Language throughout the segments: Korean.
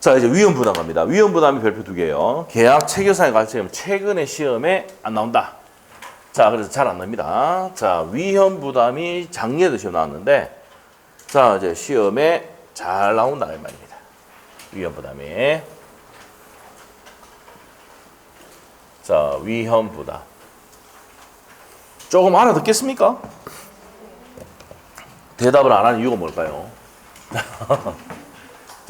자, 이제 위험 부담 갑니다. 위험 부담이 별표 2개예요. 계약 체결상의 가르침 최근에 시험에 안 나온다. 자, 그래서 잘 안 납니다. 자, 위험 부담이 작년에도 시험 나왔는데, 자, 이제 시험에 잘 나온다 이 말입니다. 위험 부담이. 자, 위험 부담. 조금 알아듣겠습니까? 대답을 안 하는 이유가 뭘까요?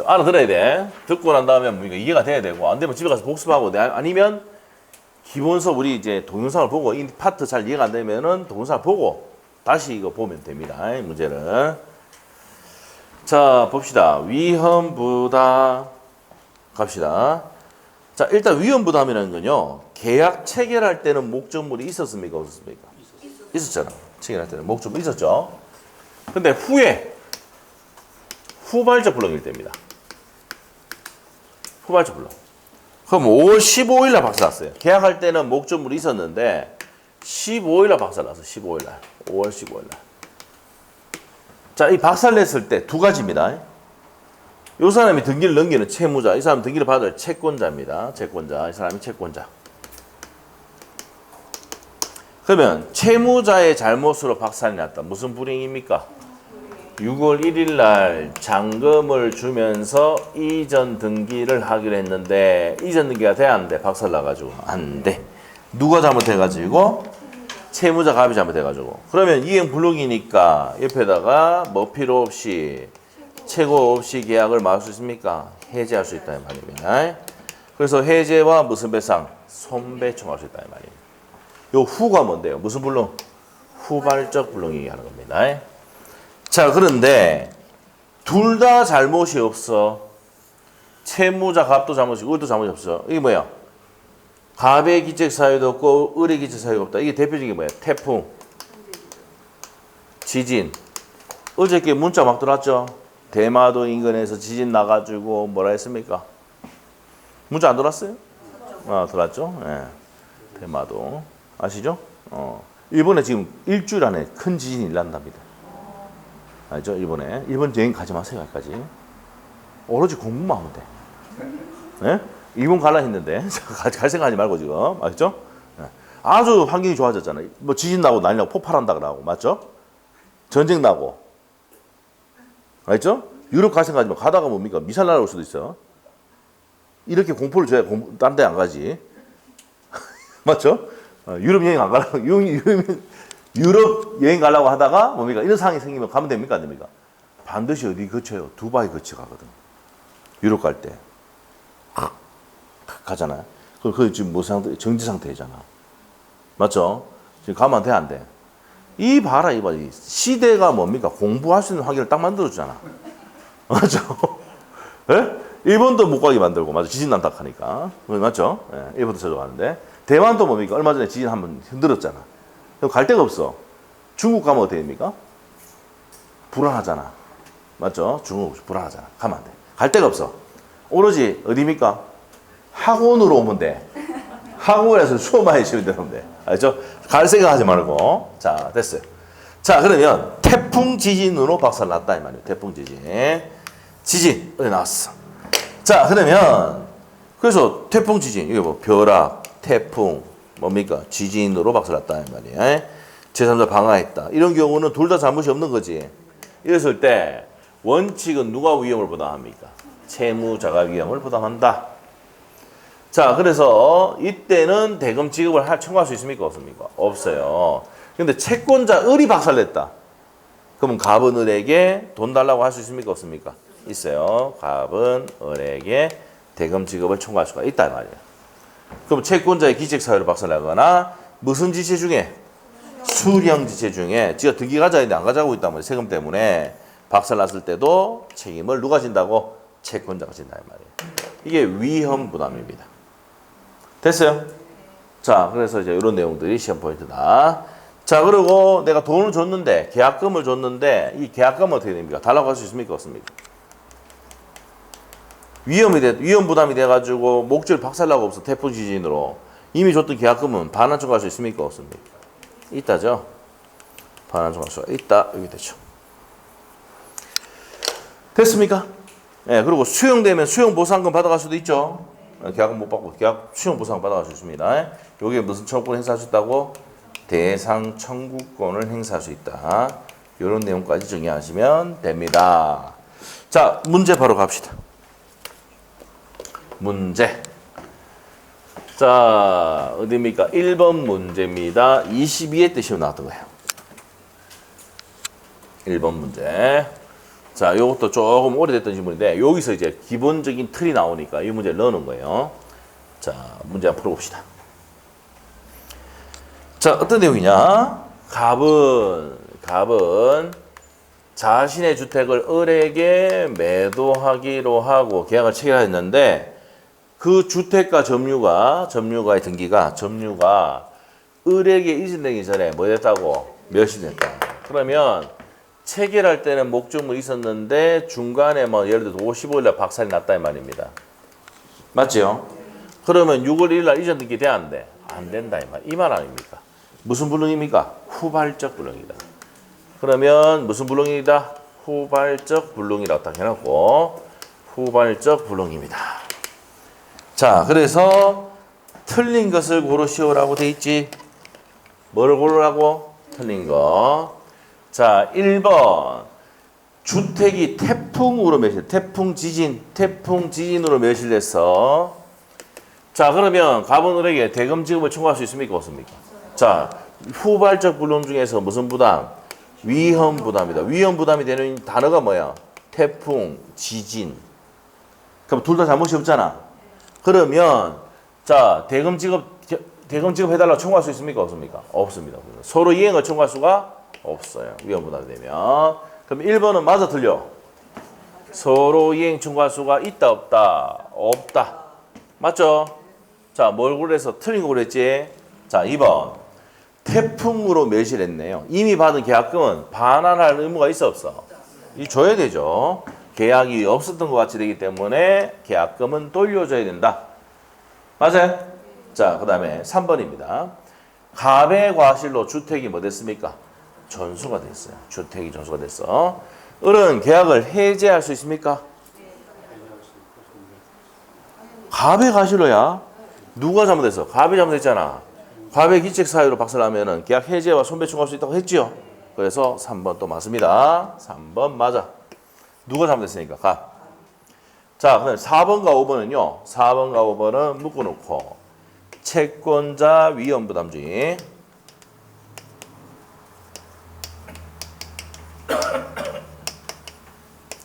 알아들어야 돼. 듣고 난 다음에 뭐 이해가 돼야 되고, 안 되면 집에 가서 복습하고, 아니면 기본 수업 우리 이제 동영상을 보고 이 파트 잘 이해가 안 되면은 동영상을 보고 다시 이거 보면 됩니다. 문제를. 자, 봅시다. 위험 부담 갑시다. 자, 일단 위험 부담이라는 건요. 계약 체결할 때는 목적물이 있었습니까? 없었습니까? 있었잖아. 체결할 때는 목적물이 있었죠. 근데 후에 후발적 불능일 때입니다. 후발적 불능. 그럼 5월 15일 날 박살 났어요. 계약할 때는 목적물이 있었는데 15일 날 박살 났어요. 15일 날. 5월 15일 날. 자, 이 박살 냈을 때 두 가지입니다. 이 사람이 등기를 넘기는 채무자, 이 사람 등기를 받을 채권자입니다. 채권자, 이 사람이 채권자. 그러면 채무자의 잘못으로 박살이 났다. 무슨 불이익입니까? 6월 1일 날 잔금을 주면서 이전 등기를 하기로 했는데 이전 등기가 돼야 안 돼. 박살 나가지고 안 돼. 누가 잘못해가지고? 채무자 갑이 잘못해가지고. 그러면 이행 불능이니까 옆에다가 뭐 필요 없이 최고 없이 계약을 막을 수 있습니까? 해제할 수 있다 이 말입니다. 그래서 해제와 무슨 배상? 손배 청구할 수 있다 이 말입니다. 요 후가 뭔데요? 무슨 불능? 후발적 불능이 하는 겁니다. 자, 그런데 둘 다 잘못이 없어. 채무자 갑도 잘못이고 을도 잘못이 없어. 이게 뭐야? 갑의 기책 사유도 없고 을의 기책 사유가 없다. 이게 대표적인 게 뭐야? 태풍, 지진. 어저께 문자 막 들어왔죠? 대마도 인근에서 지진 나가지고 뭐라 했습니까? 문자 안 들어왔어요? 들어왔죠? 네. 대마도. 아시죠? 일본에 지금 일주일 안에 큰 지진이 일어난답니다. 알죠? 일본에. 일본 여행 가지 마세요, 여기까지. 오로지 공부만 하면 돼. 네? 일본 갈라 했는데, 갈 생각하지 말고 지금. 알죠? 네. 아주 환경이 좋아졌잖아요. 뭐 지진 나고 난리 나고 폭발한다 그러고. 맞죠? 전쟁 나고. 알죠? 유럽 갈 생각하지 말고 가다가 뭡니까? 미사일 날아올 수도 있어. 이렇게 공포를 줘야 딴 데 안 가지. 맞죠? 유럽 여행 안 가려고. 유럽 여행 가려고 하다가 뭡니까? 이런 상황이 생기면 가면 됩니까? 안 됩니까? 반드시 어디 거쳐요? 두바이 거쳐 가거든. 유럽 갈 때. 가잖아요. 그 지금 뭐 상태? 정지 상태잖아. 맞죠? 지금 가면 돼, 안 돼? 이 봐라, 이 봐. 시대가 뭡니까? 공부할 수 있는 환경을 딱 만들어주잖아. 맞죠? 예? 일본도 못 가게 만들고, 맞죠? 지진 난다 하니까. 맞죠? 예, 일본도 저도 가는데. 대만도 뭡니까? 얼마 전에 지진 한번 흔들었잖아. 갈 데가 없어. 중국 가면 어떻게 됩니까? 불안하잖아. 맞죠? 중국 불안하잖아. 가면 안 돼. 갈 데가 없어. 오로지 어디입니까? 학원으로 오면 돼. 학원에서 수업만 해주면 되는데. 알죠? 갈 생각 하지 말고. 자, 됐어요. 자, 그러면 태풍 지진으로 박살 났다 이 말이에요. 태풍 지진. 지진 어디 나왔어. 자, 그러면 그래서 태풍 지진 이게 뭐 벼락, 태풍 뭡니까? 지진으로 박살 났다 이 말이에요. 제3자 방화했다. 이런 경우는 둘 다 잘못이 없는 거지. 이랬을 때 원칙은 누가 위험을 부담합니까? 채무자가 위험을 부담한다. 자, 그래서 이때는 대금 지급을 청구할 수 있습니까? 없습니까? 없어요. 근데 채권자 을이 박살냈다. 그러면 갑은 을에게 돈 달라고 할 수 있습니까? 없습니까? 있어요. 갑은 을에게 대금 지급을 청구할 수가 있다 이 말이에요. 그럼 채권자의 기책 사유로 박살나거나 무슨 지체 중에? 수령 지체 중에 지가 등기 가져야 되는데 안 가져가고 있다면 세금 때문에 박살났을 때도 책임을 누가 진다고? 채권자가 진다 이 말이에요. 이게 위험 부담입니다. 됐어요? 자, 그래서 이제 이런 내용들이 시험 포인트다. 자, 그리고 내가 돈을 줬는데 계약금을 줬는데 이 계약금은 어떻게 됩니까? 달라고 할 수 있습니까? 없습니까? 위험 부담이 돼가지고 목줄 박살나고 없어. 태풍 지진으로. 이미 줬던 계약금은 반환 청구할 수 있습니까? 없습니까? 있다죠? 반환 청구할 수가 있다. 여기 되죠. 됐습니까? 예, 그리고 수용되면 수용 보상금 받아갈 수도 있죠. 계약은 못 받고 계약 수용 보상 받아갈 수 있습니다. 여기에 무슨 청구권 행사할 수 있다고? 대상 청구권을 행사할 수 있다. 이런 내용까지 정리하시면 됩니다. 자, 문제 바로 갑시다. 문제. 자, 어디입니까? 1번 문제입니다. 22회 때 시험 나왔던 거예요. 1번 문제. 자, 요것도 조금 오래됐던 질문인데 여기서 이제 기본적인 틀이 나오니까 이 문제를 넣어놓은 거예요. 자, 문제 한번 풀어봅시다. 자, 어떤 내용이냐? 갑은 자신의 주택을 을에게 매도하기로 하고 계약을 체결했는데 그 주택과 점유가의 등기가 을에게 이전되기 전에 뭐 됐다고? 멸실됐다. 그러면 체결할 때는 목적물이 있었는데 중간에 뭐 예를 들어서 55일날 박살이 났다 이 말입니다. 맞죠? 그러면 6월 1일날 이전 등기 돼야 안 돼? 안 된다 이 말 아닙니까? 무슨 불능입니까? 후발적 불능이다. 그러면 무슨 불능이다? 후발적 불능이라고 딱 해놓고 후발적 불능입니다. 자, 그래서 틀린 것을 고르시오라고 돼 있지. 뭐를 고르라고? 틀린 거. 자, 1번. 주택이 태풍으로 태풍 지진으로 멸실됐어. 자, 그러면 갑은을에게 대금 지급을 청구할 수 있습니까? 없습니까? 자, 후발적 불능 중에서 무슨 부담? 위험 부담이다. 위험 부담이 되는 단어가 뭐야? 태풍, 지진. 그럼 둘 다 잘못이 없잖아. 그러면 자, 대금 지급 해달라고 청구할 수 있습니까? 없습니까? 없습니다. 서로 이행을 청구할 수가 없어요. 위험 부담이 되면. 그럼 1번은 맞아 틀려? 서로 이행 청구할 수가 있다 없다? 없다. 맞죠? 자, 뭘 고르해서 틀린 거 고르했지? 자, 2번. 태풍으로 멸실했네요. 이미 받은 계약금은 반환할 의무가 있어 없어? 이 줘야 되죠. 계약이 없었던 것 같이 되기 때문에 계약금은 돌려줘야 된다. 맞아요? 자, 그 다음에 3번입니다. 갑의 과실로 주택이 뭐 됐습니까? 전수가 됐어요. 주택이 전수가 됐어. 을은 계약을 해제할 수 있습니까? 갑의 과실로야. 누가 잘못했어? 갑이 잘못했잖아. 갑의 기책 사유로 박살나면은 계약 해제와 손배 청구할 수 있다고 했지요. 그래서 3번 또 맞습니다. 3번 맞아. 누가 잘못했으니까 갑. 자, 그다음 4번과 5번은요. 4번과 5번은 묶어놓고 채권자 위험 부담주의.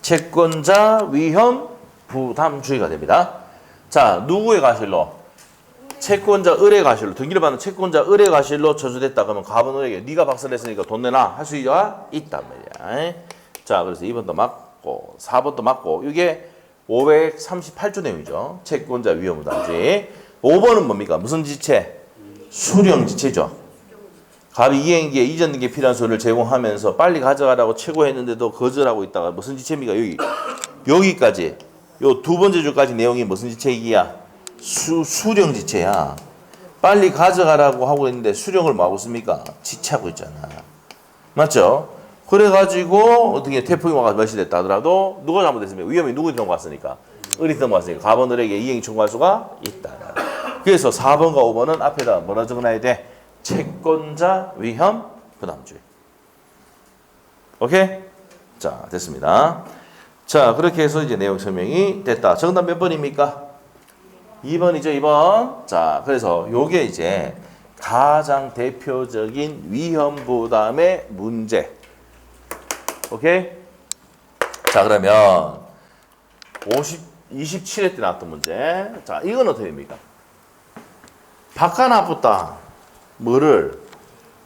채권자 위험 부담주의가 됩니다. 자, 누구의 과실로? 채권자 을의 과실로. 등기를 받는 채권자 을의 과실로 저주됐다. 그러면 갑은 을에게 네가 박살냈으니까 돈 내놔 할 수 있단 말이야. 자, 그래서 2번도 맞고 4번도 맞고 이게 538조 내용이죠. 채권자 위험 부담주의. 5번은 뭡니까? 무슨 지체? 수령 지체죠. 갑이 이행기에 이전 등기에 필요한 서류를 제공하면서 빨리 가져가라고 최고했는데도 거절하고 있다가 무슨 지체입니까? 여기까지 요 두 번째 줄까지 내용이 무슨 지체이기야? 수령 지체야. 빨리 가져가라고 하고 있는데 수령을 뭐 하고 있습니까? 지체하고 있잖아. 맞죠? 그래가지고 어떻게 태풍이 와서 멸실됐다 하더라도 누가 잘못했습니까? 위험이 누구 넘어갔으니까? 을이 넘어갔으니까 갑은 을에게 이행 청구할 수가 있다. 그래서 4번과 5번은 앞에다 뭐라 적어놔야 돼? 채권자 위험 부담주의. 오케이? 자, 됐습니다. 자, 그렇게 해서 이제 내용 설명이 됐다. 정답 몇 번입니까? 2번이죠, 2번. 자, 그래서 요게 이제 가장 대표적인 위험 부담의 문제. 오케이? 자, 그러면 27회 때 나왔던 문제. 자, 이건 어떻게 됩니까? 바꿔놨다. 뭐를?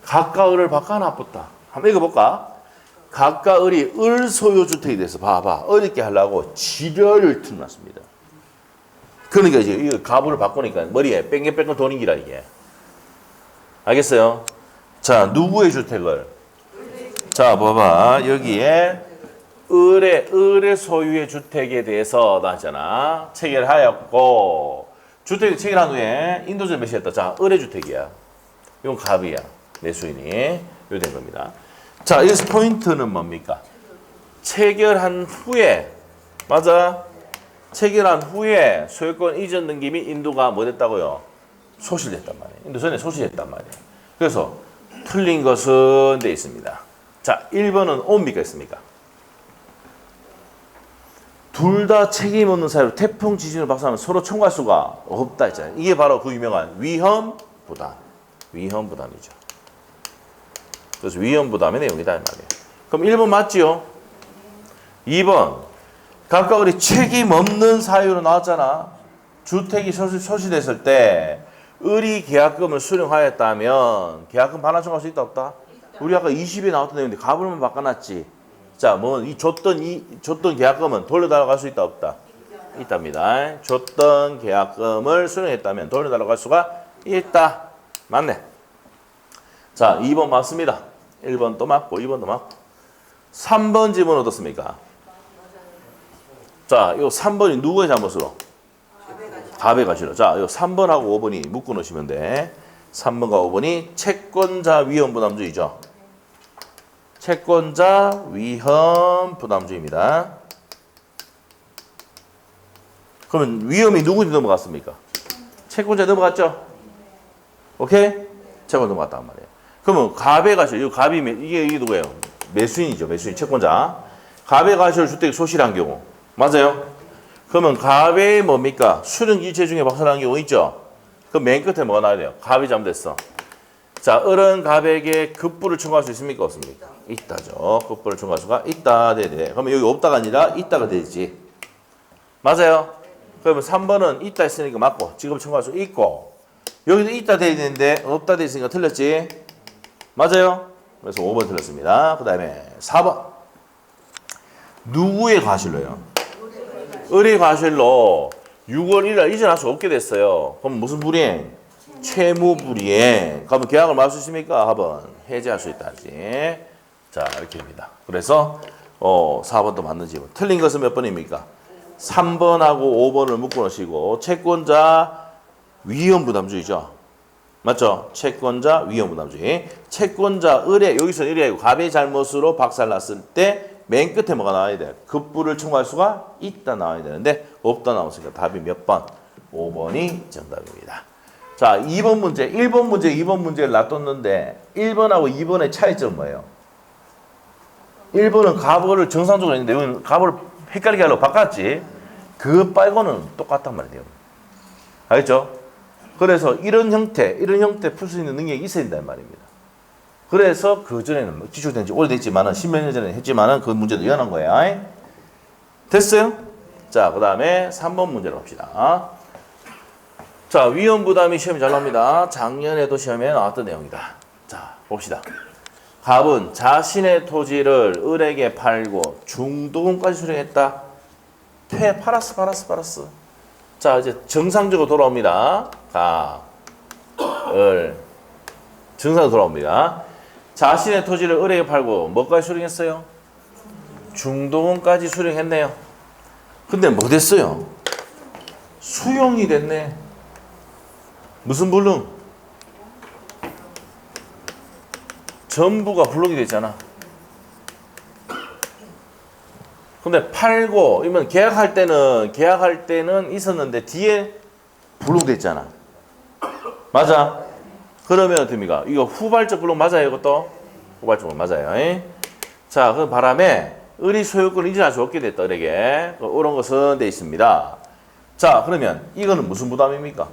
각과 을을 바꿔놨다. 한번 읽어볼까? 각과 을이 을 소유주택이 돼서 봐봐. 어렵게 하려고 지뢰를 틀어놨습니다. 그러니까 이제 이 가부를 바꾸니까 머리에 뺑글뺑글 도는 기라 이게. 알겠어요? 자, 누구의 주택을? 자, 봐봐. 여기에 을의 소유의 주택에 대해서 나왔잖아. 체결하였고 주택 체결한 후에 인도세 몇이었다? 자, 을의 주택이야. 이건 갑이야. 매수인이. 요 된 겁니다. 자, 여기서 포인트는 뭡니까? 체결한 후에 맞아? 체결한 후에 소유권 이전 등기 및 인도가 뭐 됐다고요? 소실됐단 말이에요. 인도 전에 소실했단 말이에요. 그래서 틀린 것은 돼 있습니다. 자, 1번은 옵니까 있습니까? 둘 다 책임 없는 사유로 태풍 지진을 발생하면 서로 청구할 수가 없다 했잖아요. 이게 바로 그 유명한 위험 부담. 위험 부담이죠. 그래서 위험 부담의 내용이다 이 말이에요. 그럼 1번 맞지요? 2번 각각 우리 책임 없는 사유로 나왔잖아. 주택이 소실됐을 때 의리 계약금을 수령하였다면 계약금 반환 청구할 수 있다 없다? 우리 아까 20에 나왔던 내용인데 가불만 바꿔놨지. 자, 뭐 줬던 계약금은 돌려달라고 할 수 있다 없다? 있답니다. 줬던 계약금을 수령했다면 돌려달라고 할 수가 있다. 맞네. 자, 2번 맞습니다. 1번도 맞고 2번도 맞고. 3번 지문 어떻습니까? 자, 이 3번이 누구의 잘못으로? 답의 가시로. 자, 이 3번하고 5번이 묶어 놓으시면 돼. 3번과 5번이 채권자 위험 부담주의죠. 채권자 위험 부담주의입니다. 그러면 위험이 누구한테 넘어갔습니까? 채권자에 넘어갔죠? 오케이? 채권 넘어갔단 말이에요. 그러면 갑의 가실, 이 갑이 이게 누구예요? 매수인이죠. 매수인 채권자. 갑의 가실 주택이 소실한 경우. 맞아요? 그러면 갑의 뭡니까? 수령 이체 중에 박살난 경우 있죠? 그럼 맨 끝에 뭐가 나와야 돼요? 갑이 잘못됐어. 자, 어른 갑에게 급부를 청구할 수 있습니까? 없습니까? 있다죠. 급부를 청구할 수가 있다. 네네. 그러면 여기 없다가 아니라 있다가 되지. 맞아요? 그러면 3번은 있다 했으니까 맞고 지금 청구할 수 있고 여기도 있다 돼 있는데 없다 돼 있으니까 틀렸지? 맞아요? 그래서 5번 틀렸습니다. 그 다음에 4번. 누구의 과실로요? 을의 과실로 6월 1일 이전할 수 없게 됐어요. 그럼 무슨 불이행? 채무 불이행. 그러면 계약을 할 수 있습니까? 합은 해제할 수 있다지. 자, 이렇게 됩니다. 그래서 4번도 맞는지. 틀린 것은 몇 번입니까? 3번하고 5번을 묶어 놓으시고 채권자 위험 부담주의죠. 맞죠? 채권자 위험 부담주의. 채권자 을의 여기서 을이 아니고 갑의 잘못으로 박살났을 때 맨 끝에 뭐가 나와야 돼? 급부를 청구할 수가 있다 나와야 되는데 없다 나왔으니까 답이 몇 번? 5번이 정답입니다. 자, 2번 문제, 1번 문제, 2번 문제를 놔뒀는데 1번하고 2번의 차이점은 뭐예요? 1번은 갑을 정상적으로 했는데 여기는 갑을 헷갈리게 하려고 바꿨지. 그 빨고는 똑같단 말이에요. 알겠죠? 그래서 이런 형태 풀 수 있는 능력이 있어야 된다는 말입니다. 그래서 그전에는 기출된 지 오래됐지만은 10몇 년 전에 했지만은 그 문제도 이어난 거야. 됐어요? 자, 그 다음에 3번 문제로 갑시다. 자, 위험 부담이 시험이 잘 나옵니다. 작년에도 시험에 나왔던 내용이다. 자, 봅시다. 갑은 자신의 토지를 을에게 팔고 중도금까지 수령했다. 팔았어. 자, 이제 정상적으로 돌아옵니다. 갑, 을. 정상적으로 돌아옵니다. 자신의 토지를 을에게 팔고 뭐까지 수령했어요? 중도금까지 수령했네요. 근데 뭐 됐어요? 수용이 됐네. 무슨 불능? 전부가 불능이 됐잖아. 근데 팔고 이면 계약할 때는 있었는데 뒤에 불능됐잖아. 맞아? 그러면 어떻습니까? 이거 후발적 불능 맞아요, 이것도? 후발적 불능 맞아요. 자, 그 바람에 을이 소유권을 인정할 수 없게 됐다, 을에게. 이런 것은 돼 있습니다. 자, 그러면 이거는 무슨 부담입니까?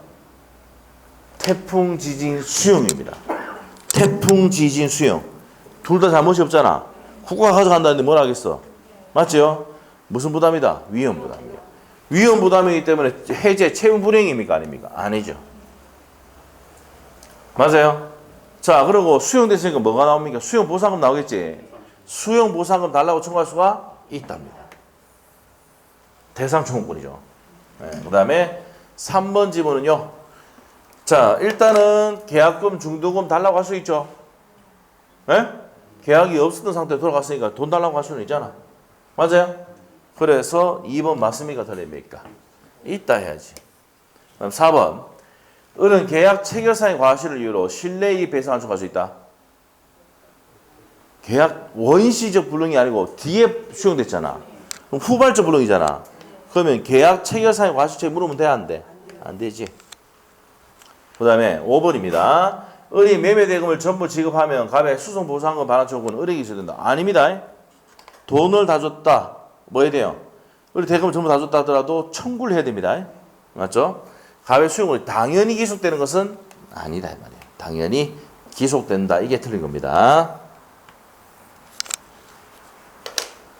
태풍, 지진, 수용입니다. 태풍, 지진, 수용. 둘 다 잘못이 없잖아. 국가가 가져간다는데 뭘 하겠어? 맞죠? 무슨 부담이다? 위험 부담이에요. 위험 부담이기 때문에 해제, 채무 불이행입니까? 아닙니까? 아니죠. 맞아요? 자, 그리고 수용됐으니까 뭐가 나옵니까? 수용 보상금 나오겠지? 수용 보상금 달라고 청구할 수가 있답니다. 대상 청구권이죠. 네, 그 다음에 3번 지문은요. 자, 일단은 계약금, 중도금 달라고 할 수 있죠. 네? 계약이 없었던 상태에 돌아갔으니까 돈 달라고 할 수는 있잖아. 맞아요? 그래서 2번 맞습니까? 틀립니까? 있다 해야지. 그럼 4번. 을은 계약 체결상의 과실을 이유로 실내이익 배상을 청구할 수 있다. 계약 원시적 불능이 아니고 뒤에 수용됐잖아. 그럼 후발적 불능이잖아. 그러면 계약 체결사항 과실책 물으면 돼, 안 돼? 안 되지. 그 다음에 5번입니다. 을이 매매 대금을 전부 지급하면 갑의 수송 보상금 반환 청구는 을에게 있어야 된다. 아닙니다. 돈을 다 줬다. 뭐 해야 돼요? 을이 대금을 전부 다 줬다 하더라도 청구를 해야 됩니다. 맞죠? 갑의 수용을 당연히 기속되는 것은 아니다 이 말이에요. 당연히 기속된다. 이게 틀린 겁니다.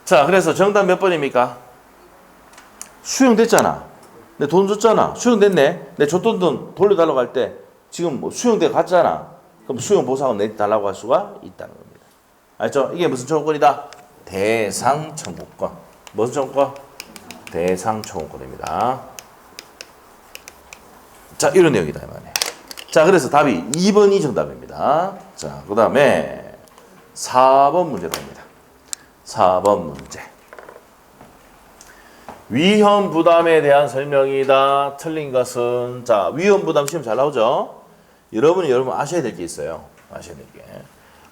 자, 그래서 정답 몇 번입니까? 수용됐잖아. 내 돈 줬잖아. 수용됐네. 내 줬던 돈 돌려달라고 할 때 지금 뭐 수용돼 갔잖아. 그럼 수용 보상은 내달라고 할 수가 있다는 겁니다. 알죠? 이게 무슨 청구권이다? 대상 청구권. 무슨 청구권? 대상 청구권입니다. 자, 이런 내용이다 이 말이에요. 자, 그래서 답이 2번이 정답입니다. 자, 그 다음에 4번 문제 나옵니다. 4번 문제. 위험 부담에 대한 설명이다. 틀린 것은 자, 위험 부담 시험 잘 나오죠? 여러분 아셔야 될 게 있어요. 아셔야 될 게.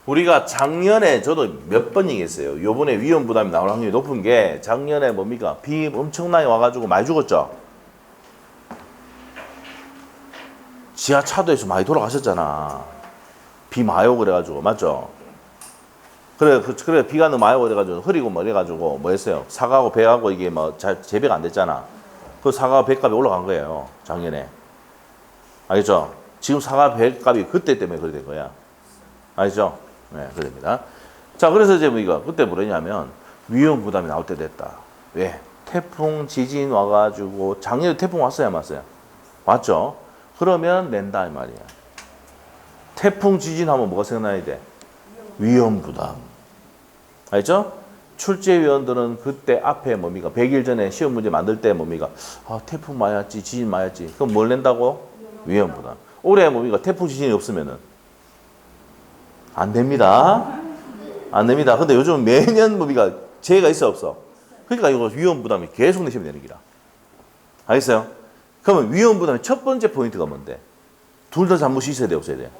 우리가 작년에 저도 몇 번 얘기했어요. 요번에 위험 부담이 나올 확률이 높은 게 작년에 뭡니까? 비 엄청나게 와가지고 많이 죽었죠? 지하차도에서 많이 돌아가셨잖아. 비 많이 오고 그래가지고. 맞죠? 그래 비가 너무 많이 오고 그래가지고 흐리고 뭐 이래가지고 뭐 했어요? 사과하고 배하고 이게 뭐 잘 재배가 안 됐잖아. 그 사과 배값이 올라간 거예요. 작년에. 알겠죠? 지금 사과 배값이 그때 때문에 그래 된 거야. 알죠? 네, 그럽니다. 자, 그래서 이제 우리가 그때 뭐랬냐면 위험 부담이 나올 때 됐다. 왜? 태풍, 지진 와가지고 작년에 태풍 왔어요, 안 왔어요? 왔죠? 그러면 낸다 이 말이야. 태풍, 지진 하면 뭐가 생각나야 돼? 위험 부담. 알죠? 출제위원들은 그때 앞에 뭡니까? 100일 전에 시험 문제 만들 때 뭡니까? 아, 태풍 많이 왔지, 지진 많이 왔지. 그럼 뭘 낸다고? 위험 부담. 올해 뭡니까? 태풍, 지진이 없으면은 안 됩니다. 안 됩니다. 근데 요즘 매년 뭡니까? 재해가 있어 없어? 그러니까 이거 위험 부담이 계속 내시면 되는 기라. 알겠어요? 그러면 위험 부담의 첫 번째 포인트가 뭔데? 둘 다 잘못이 있어야 돼, 없어야 돼?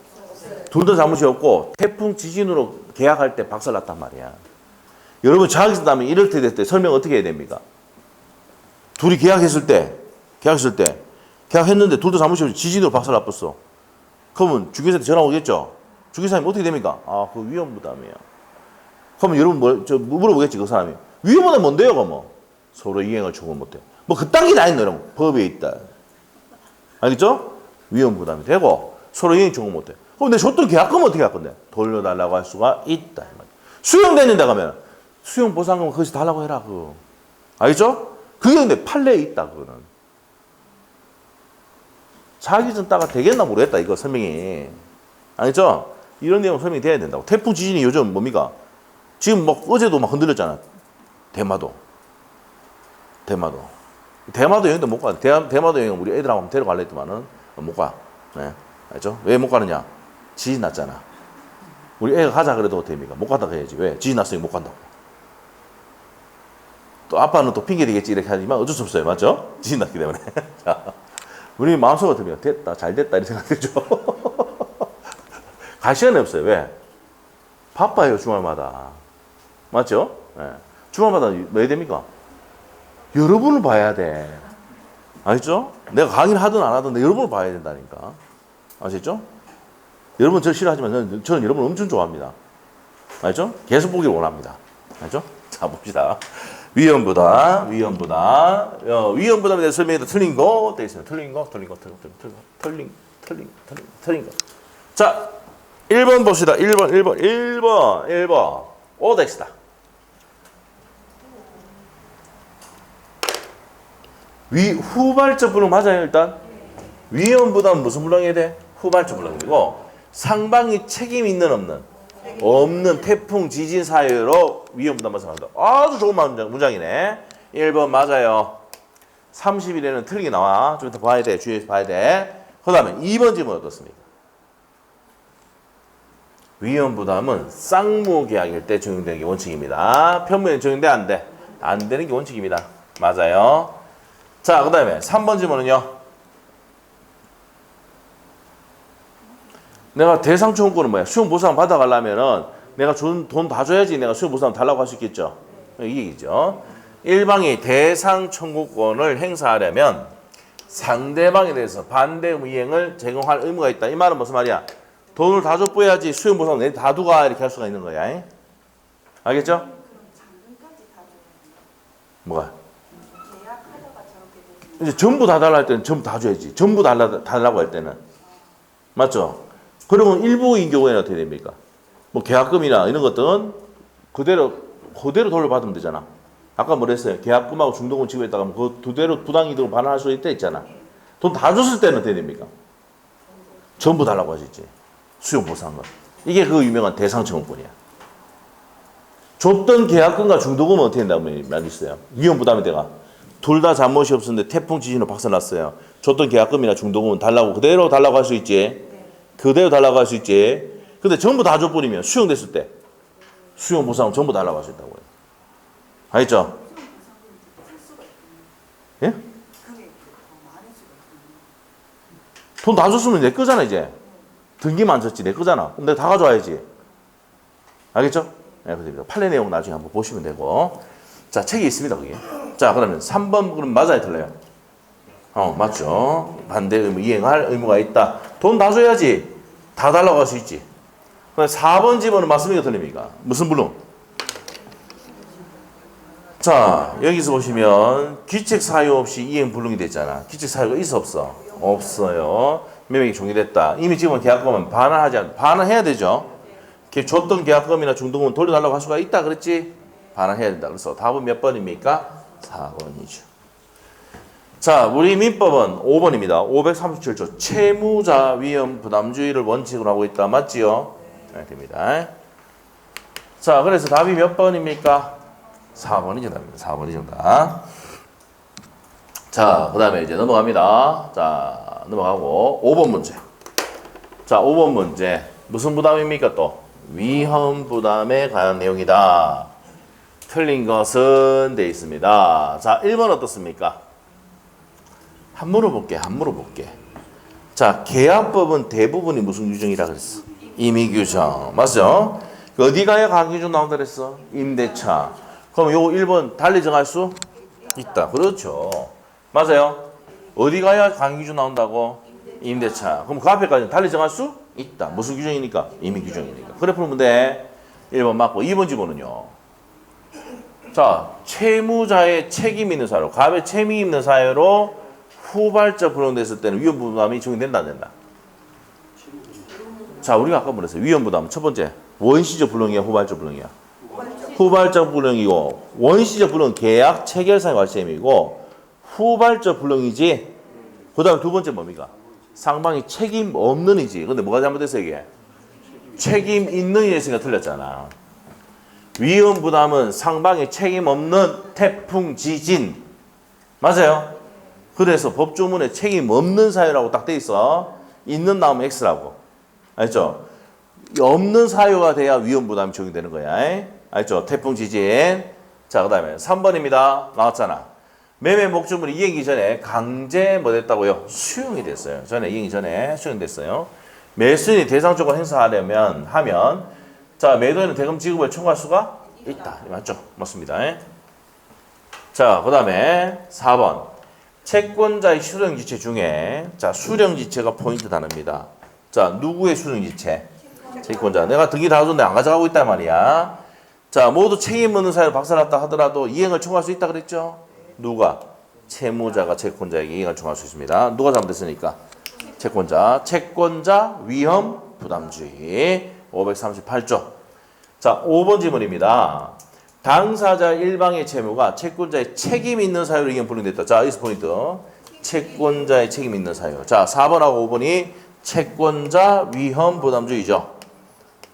둘 다 잘못이 없고 태풍 지진으로 계약할 때 박살 났단 말이야. 여러분 자격증 따면 이럴 때 됐을 때 설명 어떻게 해야 됩니까? 둘이 계약했을 때 계약했는데 둘 다 잘못이 없이 지진으로 박살 났었어. 그러면 주계사한테 전화 오겠죠? 주계사님 어떻게 됩니까? 아, 그 위험 부담이에요. 그러면 여러분 물어보겠지, 그 사람이. 위험 부담 뭔데요, 그러면? 서로 이행을 청구 못해. 뭐 그딴 게 다 있노, 이런 거. 법에 있다. 알겠죠? 위험 부담이 되고 서로 이행 청구 못해. 그럼 내 줬던 계약금 어떻게 할 건데? 돌려달라고 할 수가 있다. 수용됐는데 가면 수용 보상금 거기서 달라고 해라. 그거. 알겠죠? 그게 근데 판례에 있다. 그거는. 자기전 따가 되겠나 모르겠다. 이거 설명이. 알겠죠? 이런 내용 설명이 돼야 된다고. 태풍 지진이 요즘 뭡니까? 지금 뭐 어제도 막 흔들렸잖아. 대마도 여행도 못 가. 대마도 여행 우리 애들하고 한번 데려갈래 했더만은 못 가. 네. 알죠? 왜 못 가느냐? 지진 났잖아. 우리 애가 가자 그래도 됩니까? 못 간다고 해야지. 왜? 지진 났으니까 못 간다고. 또 아빠는 또 핑계 대겠지 이렇게 하지만 어쩔 수 없어요. 맞죠? 지진 났기 때문에. 자, 우리 마음속으로 들으면 됐다, 잘 됐다 이렇게 생각되죠. 갈 시간이 없어요. 왜? 바빠요, 주말마다. 맞죠? 네. 주말마다 뭐 해야 됩니까? 여러분을 봐야 돼. 알겠죠? 내가 강의를 하든 안 하든 여러분을 봐야 된다니까. 아시죠? 여러분 저 싫어하지만 저는 여러분을 엄청 좋아합니다. 알죠? 계속 보기를 원합니다. 알죠? 자, 봅시다. 위험부담. 위험부담에 대해서 설명해도 틀린 거 되어 있습니다. 틀린 거. 자, 1번 봅시다. 1번. 오덱스다. 후발적 불능 맞아요, 일단? 위험부담 무슨 불능해야 돼? 후발적 불능이고, 상방이 책임 있는 없는 태풍 지진 사유로 위험부담 발생한다. 아주 좋은 문장이네. 1번 맞아요. 30일에는 틀리게 나와. 좀 이따 봐야 돼. 주의해서 봐야 돼. 그 다음에 2번 질문 어떻습니까? 위험부담은 쌍무계약일 때 적용되는 게 원칙입니다. 평면에 적용돼 안 돼? 안 되는 게 원칙입니다. 맞아요. 자, 그 다음에 3번 질문은요. 내가 대상 청구권은 뭐야? 수용 보상 받아가려면은 내가 준 돈 다 줘야지 내가 수용 보상 달라고 할 수 있겠죠. 이 얘기죠. 일방이 대상 청구권을 행사하려면 상대방에 대해서 반대 이행을 제공할 의무가 있다. 이 말은 무슨 말이야? 돈을 다 줬어야지 수용 보상 내 다 두가 이렇게 할 수가 있는 거야. 알겠죠? 뭐가? 이제 전부 다 달라 할 때는 전부 다 줘야지. 전부 달라고 할 때는. 맞죠? 그러면 일부인 경우에는 어떻게 됩니까? 뭐 계약금이나 이런 것들은 그대로 돌려받으면 되잖아. 아까 뭐랬어요? 계약금하고 중도금 지급했다가 그 그대로 부당이득을 반환할 수 있다 했잖아. 돈 다 줬을 때는 어떻게 됩니까? 전부 달라고 하시지. 수용 보상은. 이게 그 유명한 대상청구권이야. 줬던 계약금과 중도금은 어떻게 된다고 말했어요? 위험 부담이 돼가. 둘 다 잘못이 없었는데 태풍 지진으로 박살났어요. 줬던 계약금이나 중도금은 그대로 달라고 할 수 있지. 그대로 달라고 할 수 있지. 근데 전부 다 줘버리면 수용됐을 때 수용 보상은 전부 달라고 할 수 있다고요. 알겠죠? 예? 돈 다 줬으면 내 거잖아 이제. 등기만 줬지 내 거잖아. 그럼 내가 다 가져와야지. 알겠죠? 네, 그렇습니다. 판례 내용 나중에 한번 보시면 되고. 자, 책이 있습니다, 그게. 자, 그러면 3번 그럼 맞아요, 틀려요? 맞죠. 반대 의무 이행할 의무가 있다. 돈 다 줘야지. 다 달라고 할 수 있지. 그럼 4번 집어는 맞습니까, 틀립니까? 무슨 불능? 자, 여기서 보시면 귀책 사유 없이 이행 불능이 됐잖아. 귀책 사유가 있어 없어? 없어요. 매매가 종료됐다. 이미 지금은 계약금은 반환해야 되죠. 줬던 계약금이나 중도금은 돌려달라고 할 수가 있다 그랬지? 반환해야 된다. 그래서 답은 몇 번입니까? 4번이죠. 자, 우리 민법은 5번입니다. 537조 채무자 위험 부담주의를 원칙으로 하고 있다. 맞지요? 네, 됩니다. 자, 그래서 답이 몇 번입니까? 4번이 정답입니다. 4번이 정답. 자, 그 다음에 이제 넘어갑니다. 자, 넘어가고 5번 문제. 자, 5번 문제. 무슨 부담입니까 또? 위험 부담에 관한 내용이다. 틀린 것은 돼 있습니다. 자, 1번 어떻습니까? 한 물어볼게. 자, 계약법은 대부분이 무슨 규정이라 그랬어? 임의규정. 맞죠? 어디 가야 가격규정 나온다 그랬어? 임대차. 그럼 요거 1번 달리 정할 수 있다. 그렇죠. 맞아요? 어디 가야 가격규정 나온다고? 임대차. 그럼 그 앞에까지는 달리 정할 수 있다. 무슨 규정이니까? 임의규정이니까. 그래 풀면 돼. 1번 맞고 2번 지번은요. 자, 채무자의 책임 있는 사유로, 갑의 책임 있는 사유로 후발적 불응됐을 때는 위험 부담이 적용된다 안 된다? 자, 우리가 아까 뭐랬어요? 위험 부담 첫 번째 원시적 불응이야, 후발적 불응이야? 후발적 불응이고, 원시적 불응은 계약 체결상의 발생이고 후발적 불응이지. 그다음 두 번째 뭡니까? 상방이 책임 없는이지. 근데 뭐가 잘못됐어 이게? 책임 있는 이랬으니까 틀렸잖아. 위험 부담은 상방이 책임 없는 태풍 지진. 맞아요? 그래서 법조문에 책임 없는 사유라고 딱 돼 있어. 있는 나오면 X라고. 알죠? 없는 사유가 돼야 위험 부담이 적용되는 거야. 알죠? 태풍 지진. 자, 그 다음에 3번입니다. 나왔잖아. 매매 목적물이 이행이 전에 강제 뭐 됐다고요? 수용이 됐어요. 이행이 전에 수용됐어요. 매수인이 대상조건 행사하려면 자, 매도인은 대금 지급을 청구할 수가 있다. 맞죠? 맞습니다. 자, 그 다음에 4번. 채권자의 수령지체 중에, 자, 수령지체가 포인트 단어입니다. 자, 누구의 수령지체? 채권자. 내가 등기 다 줬는데 안 가져가고 있단 말이야. 자, 모두 책임 없는 사유로 박살났다 하더라도 이행을 청구할 수 있다 그랬죠? 누가? 채무자가 채권자에게 이행을 청구할 수 있습니다. 누가 잘못했으니까? 채권자 위험 부담주의 538조. 자, 5번 질문입니다. 당사자 일방의 채무가 채권자의 책임 있는 사유로 이행 불응됐다. 자, 여기서 포인트. 채권자의 책임 있는 사유. 자, 4번하고 5번이 채권자 위험 부담주의죠.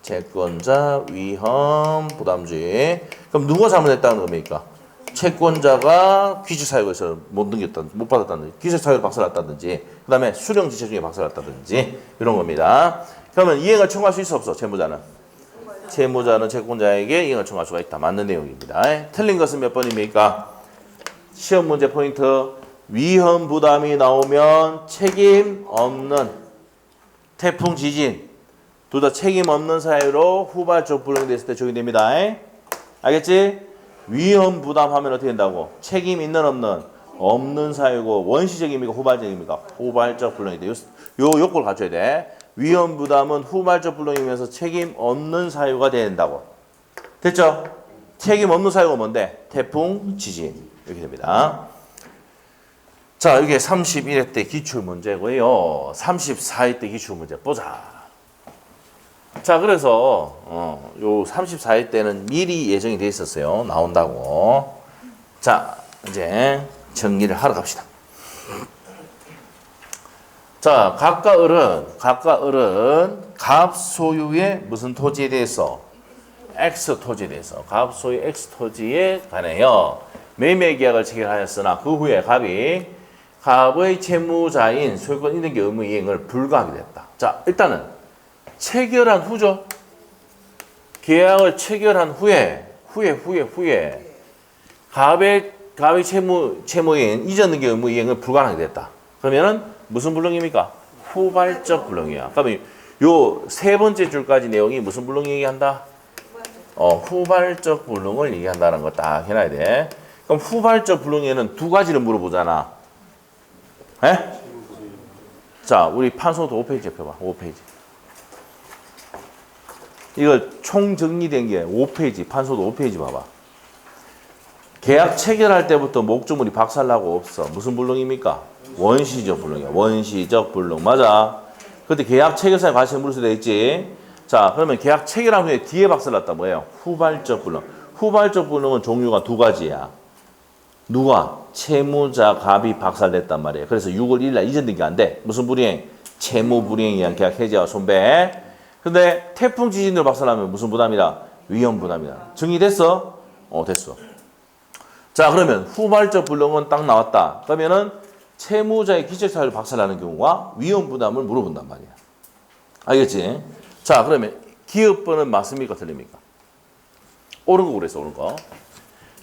채권자 위험 부담주의. 그럼 누가 잘못했다는 겁니까? 채권자가 귀책 사유에서 못 넘겼다, 못 받았다든지, 귀책 사유로 박살났다든지, 그 다음에 수령 지체 중에 박살났다든지, 이런 겁니다. 그러면 이행을 청구할 수 있어 없어? 채무자는 채권자에게 이행을 청구할 수가 있다. 맞는 내용입니다. 틀린 것은 몇 번입니까? 시험 문제 포인트. 위험 부담이 나오면 책임 없는 태풍 지진. 둘 다 책임 없는 사유로 후발적 불응됐을 때 적용됩니다. 알겠지? 위험 부담하면 어떻게 된다고? 책임 있는 없는? 없는 사유고 원시적입니까? 후발적입니까? 후발적 불능이다. 요 요걸 갖춰야 돼. 위험 부담은 후발적 불능이면서 책임 없는 사유가 돼야 된다고. 됐죠? 책임 없는 사유가 뭔데? 태풍, 지진. 이렇게 됩니다. 자, 이게 31회 때 기출문제고요. 34회 때 기출문제 보자. 자, 그래서 요 34회 때는 미리 예정이 돼 있었어요. 나온다고. 자, 이제 정리를 하러 갑시다. 자, 각각 을은 갑 소유의 무슨 토지에 대해서? X 토지에 대해서. 갑 소유 X 토지에 관하여 매매 계약을 체결하였으나 그 후에 갑의 채무자인 소유권 이등기 의무 이행을 불가하게 됐다. 자, 일단은 체결한 후죠. 계약을 체결한 후에 갑의 채무인 이전 등기 의무 이행을 불가하게 됐다. 그러면은 무슨 불능입니까? 후발적 불능이야. 그러면 요 세 번째 줄까지 내용이 무슨 불능 얘기한다? 후발적 불능을 얘기한다는 거 딱 해놔야 돼. 그럼 후발적 불능에는 두 가지를 물어보잖아. 에? 자, 우리 판소도 5페이지 펴봐. 5페이지. 이걸 총 정리된 게 5페이지, 판소도 5페이지 봐봐. 계약 체결할 때부터 목조물이 박살나고 없어. 무슨 불능입니까? 원시적 불능이야. 원시적 불능. 맞아. 그때 계약 체결사에 관심을 물을 수도 있지. 자, 그러면 계약 체결한 후에 뒤에 박살났다. 뭐예요? 후발적 불능. 후발적 불능은 종류가 두 가지야. 누가? 채무자 갑이 박살냈단 말이에요. 그래서 6월 1일 날 이전 등기 안 돼. 무슨 불이행? 채무 불이행에 의한 계약 해지와 손배. 근데 태풍 지진으로 박살나면 무슨 부담이다? 위험 부담이다. 정리됐어? 됐어. 자, 그러면 후발적 불능은 딱 나왔다. 그러면은 채무자의 기책사유로 박살나는 경우와 위험 부담을 물어본단 말이야. 알겠지? 자, 그러면 기업번은 맞습니까? 틀립니까? 옳은 거 그랬어, 옳은 거.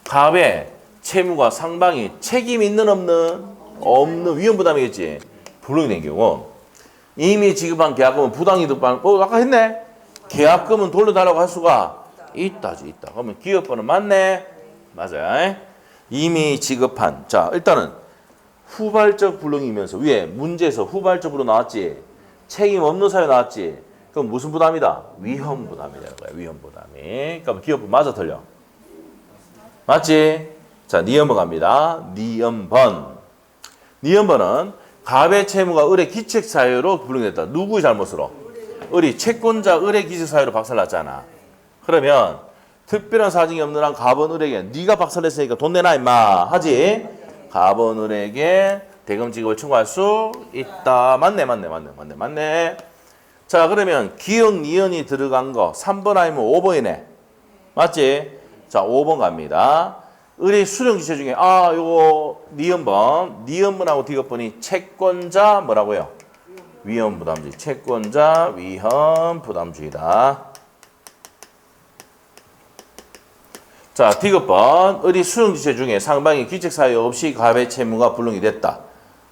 갑의 채무가 상방이 책임 있는 없는 위험 부담이겠지. 불능이 된 경우 이미 지급한 계약금은 부당이득 아까 했네. 계약금은 돌려달라고 할 수가 있다지. 그러면 기업번은 맞네. 맞아요. 이미 지급한. 자, 일단은 후발적 불능이면서 위에 문제에서 후발적 불능 나왔지. 책임 없는 사유 나왔지. 그럼 무슨 부담이다? 위험 부담이라는 거야. 위험 부담이. 그럼 기업번 맞아 틀려? 맞지? 자, 니은번 갑니다. 니은번은 갑의 채무가 을의 기책 사유로 불능됐다. 누구의 잘못으로? 을이 채권자 을의 기책 사유로 박살났잖아. 그러면 특별한 사정이 없는 한 갑은 을에게 네가 박살냈으니까 돈 내놔 임마 하지. 갑은 을에게 대금 지급을 청구할 수 있다. 맞네. 자, 그러면 기억 니은이 들어간 거 3번 아니면 5번이네. 맞지? 자, 5번 갑니다. 을의 수령지체 중에 요거 니은번하고 디귿번이 채권자 뭐라고요? 위험 부담주의. 채권자 위험 부담주의다. 자, 디귿번 을의 수령지체 중에 상방의 귀책 사유 없이 갑의 채무가 불능이 됐다.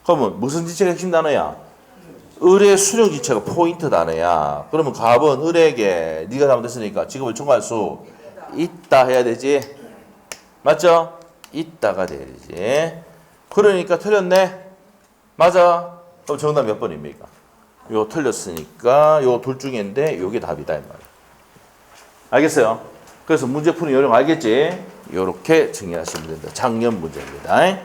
그러면 무슨 지체가 핵심 단어야? 을의 수령지체가 포인트 단어야. 그러면 갑은 을에게 네가 잘못했으니까 지급을 청구할 수 있다 해야 되지. 맞죠? 있다가 되지. 그러니까 틀렸네. 맞아. 그럼 정답 몇 번입니까? 요 틀렸으니까 요 둘 중인데 요게 답이다 이 말이야. 알겠어요? 그래서 문제 푸는 요령 알겠지? 요렇게 정리하시면 된다. 작년 문제입니다.